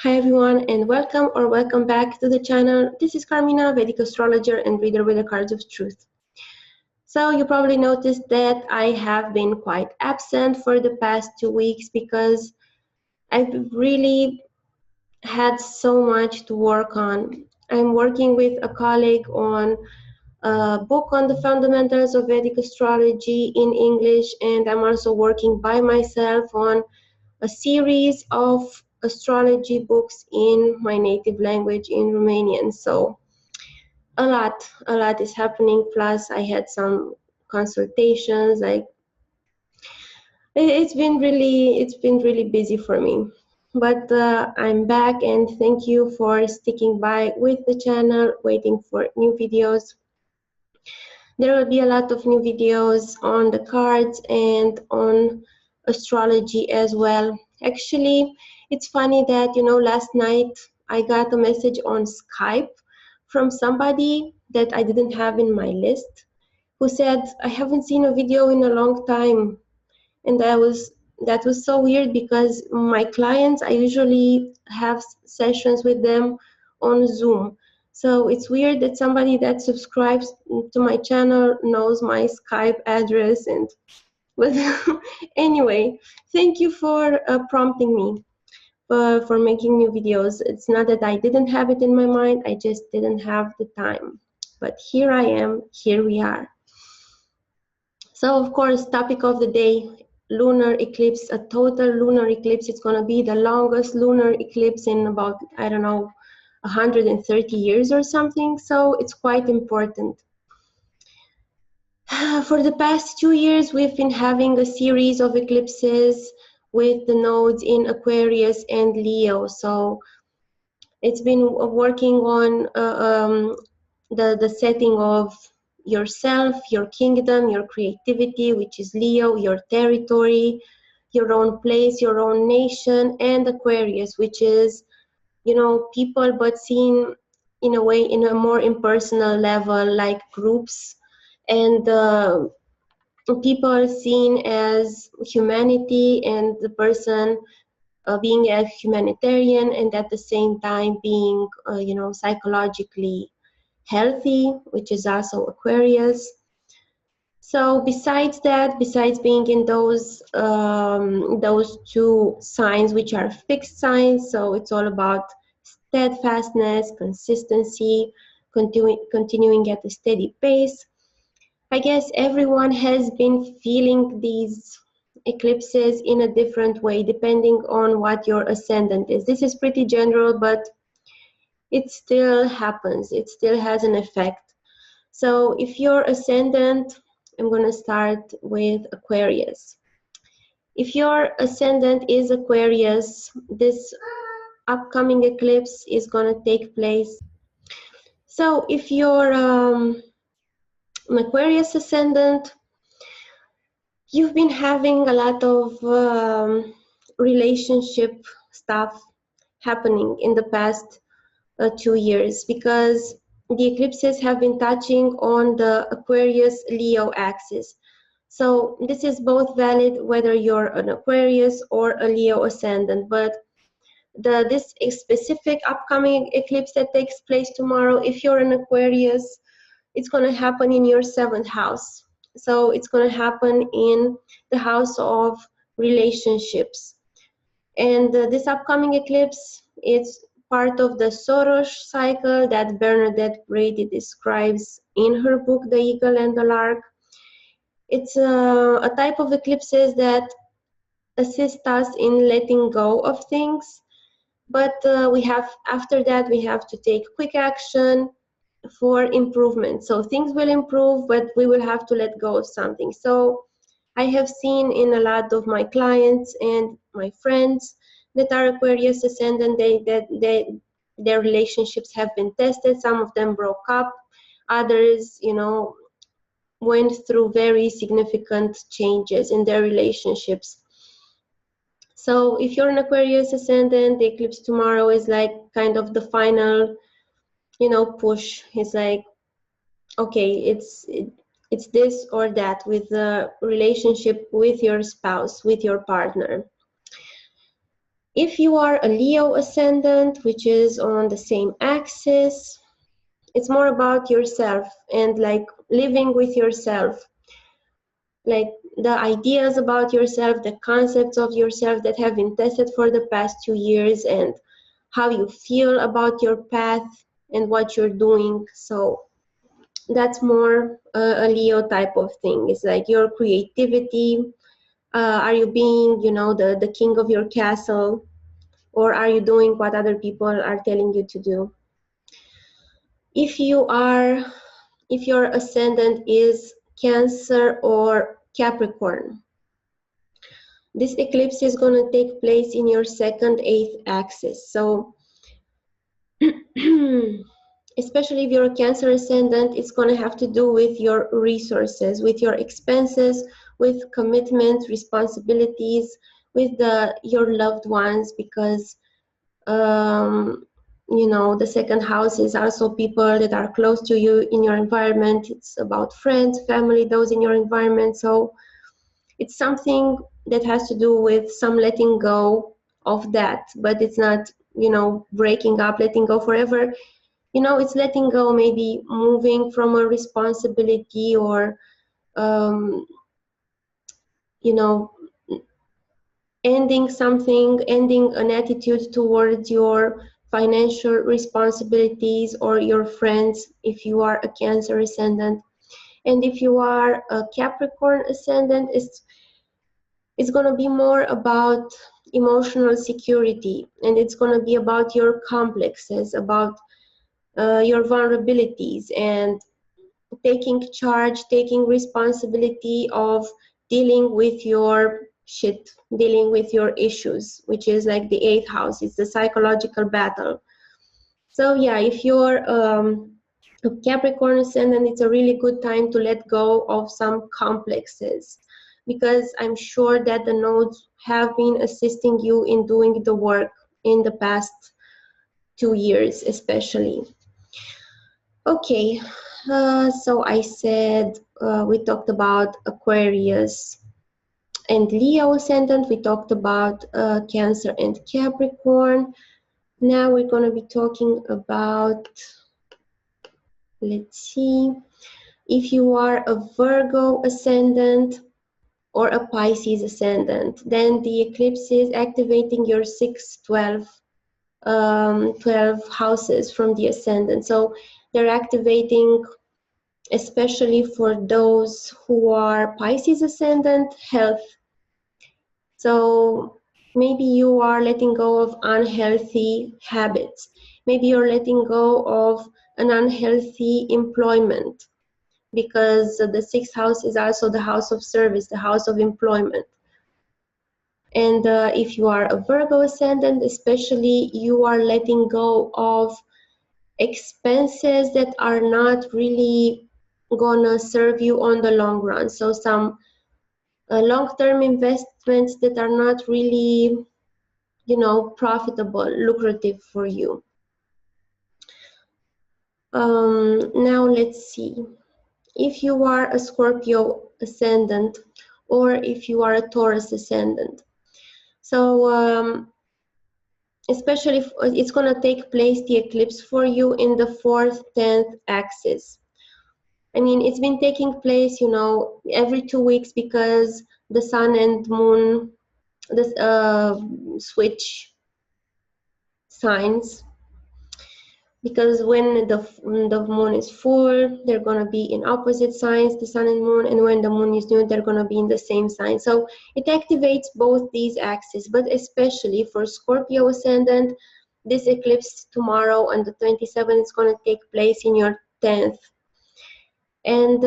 Hi everyone, and welcome back to the channel. This is Carmina, Vedic astrologer and reader with the cards of truth. So you probably noticed that I have been quite absent for the past 2 weeks because I've really had so much to work on. I'm working with a colleague on a book on the fundamentals of Vedic astrology in English, and I'm also working by myself on a series of astrology books in my native language, in Romanian. So a lot is happening. Plus I had some consultations. It's been really busy for me, but I'm back, and thank you for sticking by with the channel, waiting for new videos. There will be a lot of new videos on the cards and on astrology as well. Actually, it's funny that, last night I got a message on Skype from somebody that I didn't have in my list, who said, I haven't seen a video in a long time. And that was so weird because my clients, I usually have sessions with them on Zoom. So it's weird that somebody that subscribes to my channel knows my Skype address. And but anyway, thank you for prompting me for making new videos. It's not that I didn't have it in my mind, I just didn't have the time. But here I am, here we are. So of course, topic of the day, lunar eclipse, a total lunar eclipse. It's going to be the longest lunar eclipse in about, I don't know, 130 years or something. So it's quite important. For the past 2 years, we've been having a series of eclipses with the nodes in Aquarius and Leo. So it's been working on the setting of yourself, your kingdom, your creativity, which is Leo, your territory, your own place, your own nation, and Aquarius, which is, people, but seen in a way, in a more impersonal level, like groups, and people seen as humanity, and the person being a humanitarian, and at the same time being, psychologically healthy, which is also Aquarius. So besides that, besides being in those two signs, which are fixed signs, so it's all about steadfastness, consistency, continuing at a steady pace. I guess everyone has been feeling these eclipses in a different way, depending on what your ascendant is. This is pretty general, but it still happens. It still has an effect. So if your ascendant, I'm going to start with Aquarius. If your ascendant is Aquarius, this upcoming eclipse is going to take place. So if you're an Aquarius ascendant, you've been having a lot of relationship stuff happening in the past 2 years, because the eclipses have been touching on the Aquarius-Leo axis. So this is both valid whether you're an Aquarius or a Leo ascendant, but this specific upcoming eclipse that takes place tomorrow, if you're an Aquarius, it's going to happen in your 7th house. So it's going to happen in the house of relationships. And this upcoming eclipse is part of the Soros cycle that Bernadette Brady describes in her book, The Eagle and the Lark. It's a type of eclipses that assist us in letting go of things, but after that we have to take quick action for improvement. So things will improve, but we will have to let go of something. So I have seen in a lot of my clients and my friends that are Aquarius ascendant, their relationships have been tested. Some of them broke up. Others, went through very significant changes in their relationships. So if you're an Aquarius ascendant, the eclipse tomorrow is like kind of the final, push. It's like, okay, it's this or that with the relationship with your spouse, with your partner. If you are a Leo ascendant, which is on the same axis, it's more about yourself and like living with yourself, like the ideas about yourself, the concepts of yourself that have been tested for the past 2 years, and how you feel about your path and what you're doing. So that's more a Leo type of thing. It's like your creativity. Are you being, you know, the king of your castle, or are you doing what other people are telling you to do? If your ascendant is Cancer or Capricorn, this eclipse is going to take place in your second eighth axis. So especially if you're a Cancer ascendant, it's going to have to do with your resources, with your expenses, with commitment, responsibilities, with your loved ones, because you know, the second house is also people that are close to you in your environment. It's about friends, family, those in your environment. So it's something that has to do with some letting go of that, but it's not, you know, breaking up, letting go forever. You know, it's letting go, maybe moving from a responsibility, or you know, ending something, ending an attitude towards your financial responsibilities, or your friends if you are a Cancer ascendant. And if you are a Capricorn ascendant, it's going to be more about emotional security, and it's going to be about your complexes, about your vulnerabilities, and taking charge, taking responsibility of dealing with your shit, dealing with your issues, which is like the eighth house. It's the psychological battle. So yeah, if you're a Capricorn ascendant, it's a really good time to let go of some complexes, because I'm sure that the nodes have been assisting you in doing the work in the past 2 years, especially. Okay, so I said we talked about Aquarius and Leo ascendant. We talked about Cancer and Capricorn. Now we're going to be talking about, let's see, if you are a Virgo ascendant or a Pisces ascendant, then the eclipse is activating your 6, 12, 12 houses from the ascendant. So they're activating, especially for those who are Pisces ascendant, health. So maybe you are letting go of unhealthy habits. Maybe you're letting go of an unhealthy employment, because the sixth house is also the house of service, the house of employment. And if you are a Virgo ascendant, especially, you are letting go of expenses that are not really gonna serve you on the long run. So some long-term investments that are not really, you know, profitable, lucrative for you. Now let's see. If you are a Scorpio ascendant, or if you are a Taurus ascendant. So especially if it's going to take place, the eclipse, for you in the 4th, 10th axis. I mean, it's been taking place, you know, every 2 weeks, because the sun and moon switch signs. Because when the moon is full, they're going to be in opposite signs, the sun and moon, and when the moon is new, they're going to be in the same sign. So it activates both these axes, but especially for Scorpio ascendant, this eclipse tomorrow on the 27th is going to take place in your 10th. And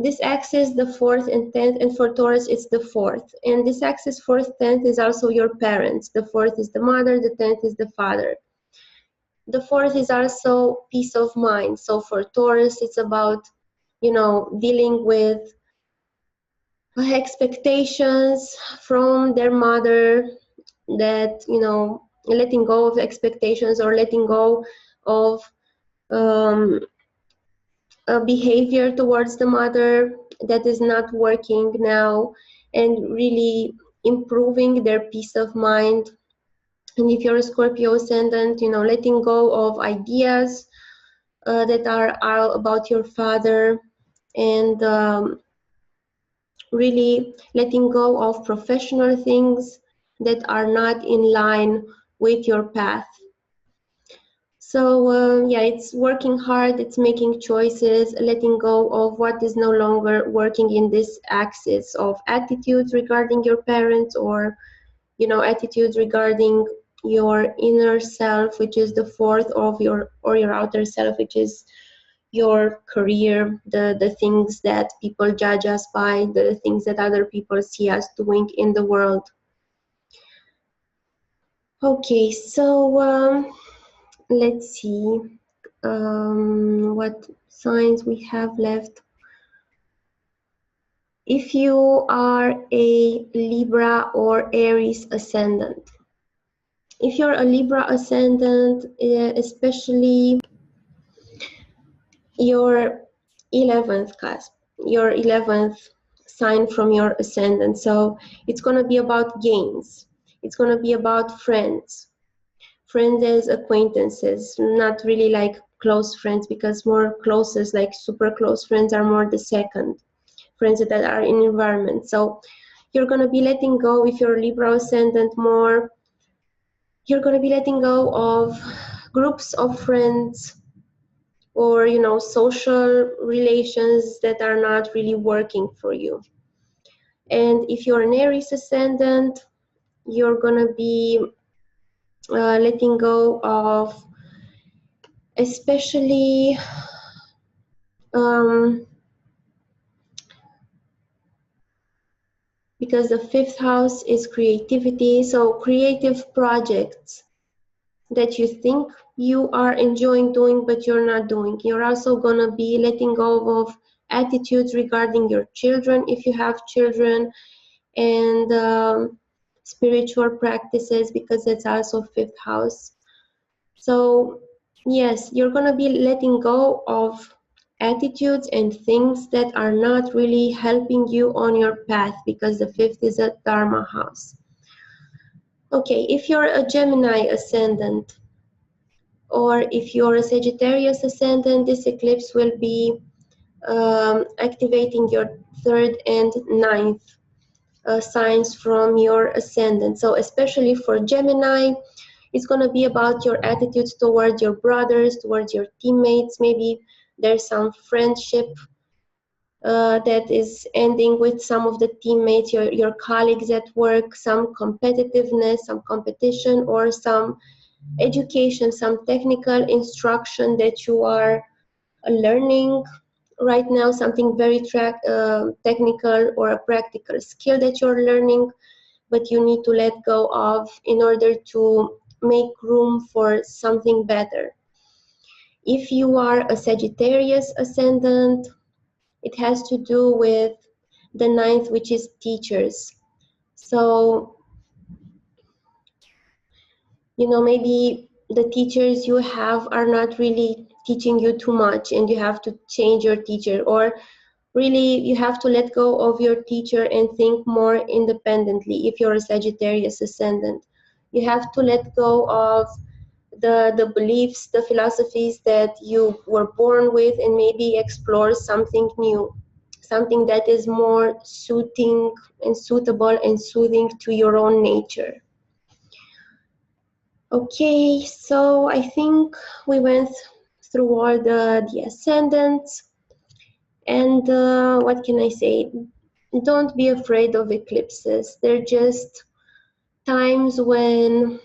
this axis, the 4th and 10th, and for Taurus, it's the 4th. And this axis, 4th, 10th, is also your parents. The 4th is the mother, the 10th is the father. The 4th is also peace of mind. So for Taurus, it's about, you know, dealing with expectations from their mother, that, you know, letting go of expectations, or letting go of a behavior towards the mother that is not working now, and really improving their peace of mind. And if you're a Scorpio ascendant, you know, letting go of ideas that are about your father, and really letting go of professional things that are not in line with your path. So yeah, it's working hard, it's making choices, letting go of what is no longer working in this axis of attitudes regarding your parents, or, you know, attitudes regarding your inner self, which is the fourth of your, or your outer self, which is your career, the things that people judge us by, the things that other people see us doing in the world. Okay, so let's see what signs we have left. If you are a Libra or Aries ascendant, if you're a Libra ascendant, especially your 11th cusp, your 11th sign from your ascendant. So it's going to be about gains. It's going to be about friends as acquaintances, not really like close friends, because more closest, like super close friends, are more the second, friends that are in environment. So you're going to be letting go, if you're Libra ascendant, more, you're going to be letting go of groups of friends, or, you know, social relations that are not really working for you. And if you're an Aries ascendant, you're gonna be letting go of, especially because the fifth house is creativity, so creative projects that you think you are enjoying doing but you're not doing. You're also going to be letting go of attitudes regarding your children, if you have children, and spiritual practices, because it's also fifth house. So yes, you're going to be letting go of attitudes and things that are not really helping you on your path, because the fifth is a dharma house. Okay, if you're a Gemini ascendant, or if you're a Sagittarius ascendant, this eclipse will be activating your third and ninth signs from your ascendant. So especially for Gemini, it's going to be about your attitudes towards your brothers, towards your teammates. Maybe there's some friendship that is ending with some of the teammates, your colleagues at work, some competitiveness, some competition, or some education, some technical instruction that you are learning right now, something very technical, or a practical skill that you're learning, but you need to let go of in order to make room for something better. If you are a Sagittarius ascendant, it has to do with the ninth, which is teachers. So, you know, maybe the teachers you have are not really teaching you too much, and you have to change your teacher, or really you have to let go of your teacher and think more independently. If you're a Sagittarius ascendant, you have to let go of the beliefs, the philosophies that you were born with, and maybe explore something new, something that is more suiting and suitable and soothing to your own nature. Okay, so I think we went through all the ascendants. And what can I say? Don't be afraid of eclipses. They're just times when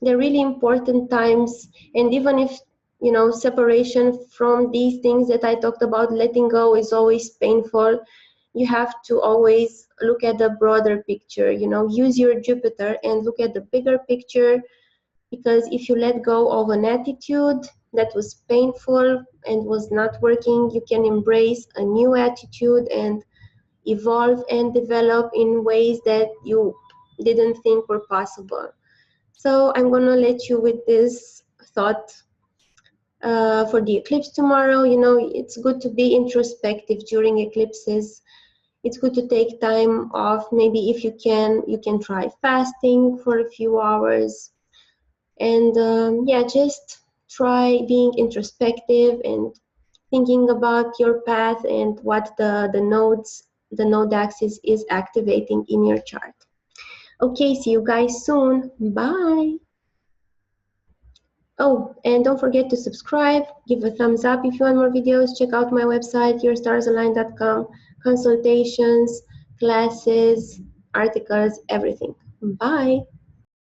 they're really important times. And even if, you know, separation from these things that I talked about, letting go, is always painful, you have to always look at the broader picture. You know, use your Jupiter and look at the bigger picture, because if you let go of an attitude that was painful and was not working, you can embrace a new attitude and evolve and develop in ways that you didn't think were possible. So I'm going to let you with this thought for the eclipse tomorrow. You know, it's good to be introspective during eclipses. it's good to take time off. Maybe if you can try fasting for a few hours. And yeah, just try being introspective and thinking about your path and what the node axis is activating in your chart. Okay, see you guys soon. Bye. Oh, and don't forget to subscribe, give a thumbs up if you want more videos. Check out my website, yourstars.align.com, consultations, classes, articles, everything. Bye.